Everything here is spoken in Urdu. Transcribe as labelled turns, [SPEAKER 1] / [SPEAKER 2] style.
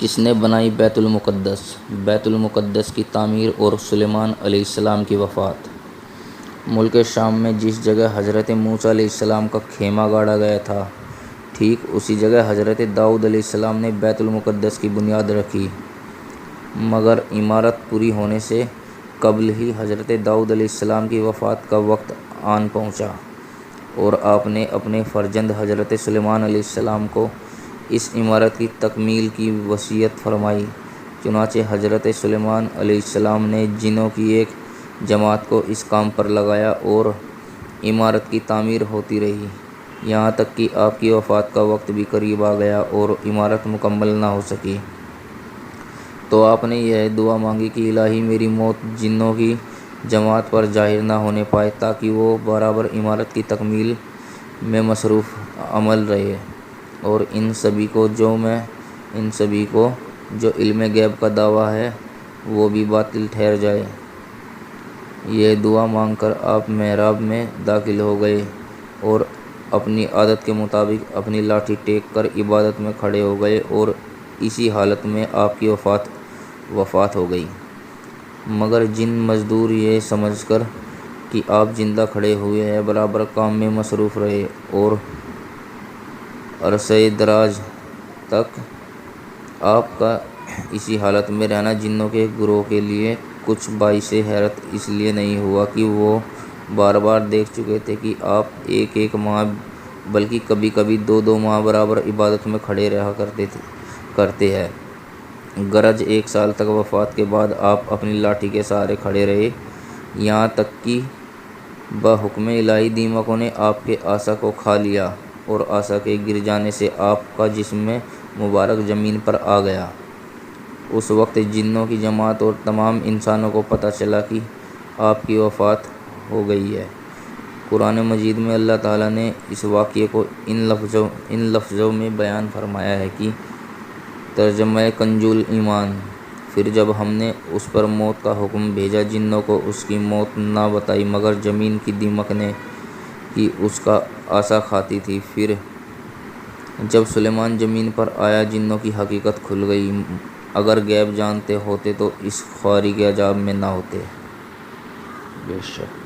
[SPEAKER 1] کس نے بنائی بیت المقدس؟ بیت المقدس کی تعمیر اور سلیمان علیہ السلام کی وفات۔ ملک شام میں جس جگہ حضرت موسیٰ علیہ السلام کا خیمہ گاڑا گیا تھا، ٹھیک اسی جگہ حضرت داؤد علیہ السلام نے بیت المقدس کی بنیاد رکھی، مگر عمارت پوری ہونے سے قبل ہی حضرت داؤد علیہ السلام کی وفات کا وقت آن پہنچا اور آپ نے اپنے فرزند حضرت سلیمان علیہ السلام کو اس عمارت کی تکمیل کی وصیت فرمائی۔ چنانچہ حضرت سلیمان علیہ السلام نے جنوں کی ایک جماعت کو اس کام پر لگایا اور عمارت کی تعمیر ہوتی رہی، یہاں تک کہ آپ کی وفات کا وقت بھی قریب آ گیا اور عمارت مکمل نہ ہو سکی۔ تو آپ نے یہ دعا مانگی کہ الہی میری موت جنوں کی جماعت پر ظاہر نہ ہونے پائے، تاکہ وہ برابر عمارت کی تکمیل میں مصروف عمل رہے اور ان سبھی کو جو علم غیب کا دعویٰ ہے وہ بھی باطل ٹھہر جائے۔ یہ دعا مانگ کر آپ محراب میں داخل ہو گئے اور اپنی عادت کے مطابق اپنی لاٹھی ٹیک کر عبادت میں کھڑے ہو گئے اور اسی حالت میں آپ کی وفات ہو گئی۔ مگر جن مزدور یہ سمجھ کر کہ آپ زندہ کھڑے ہوئے ہیں، برابر کام میں مصروف رہے اور عرصہ دراز تک آپ کا اسی حالت میں رہنا جنوں کے گروہ کے لیے کچھ باعث حیرت اس لیے نہیں ہوا کہ وہ بار بار دیکھ چکے تھے کہ آپ ایک ماہ بلکہ کبھی کبھی 2 ماہ برابر عبادت میں کھڑے رہا کرتے ہیں۔ گرج 1 سال تک وفات کے بعد آپ اپنی لاٹھی کے سہارے کھڑے رہے، یہاں تک کہ بحکم الہی دیمکوں نے آپ کے عصا کو کھا لیا اور عصا کے گر جانے سے آپ کا جسم مبارک زمین پر آ گیا۔ اس وقت جنوں کی جماعت اور تمام انسانوں کو پتہ چلا کہ آپ کی وفات ہو گئی ہے۔ قرآن مجید میں اللہ تعالیٰ نے اس واقعے کو ان لفظوں میں بیان فرمایا ہے کہ ترجمہ کنز الایمان: پھر جب ہم نے اس پر موت کا حکم بھیجا، جنوں کو اس کی موت نہ بتائی مگر زمین کی دیمک نے کہ اس کا عصا کھاتی تھی۔ پھر جب سلیمان زمین پر آیا، جنوں کی حقیقت کھل گئی۔ اگر غیب جانتے ہوتے تو اس خواری کے عذاب میں نہ ہوتے۔ بے شک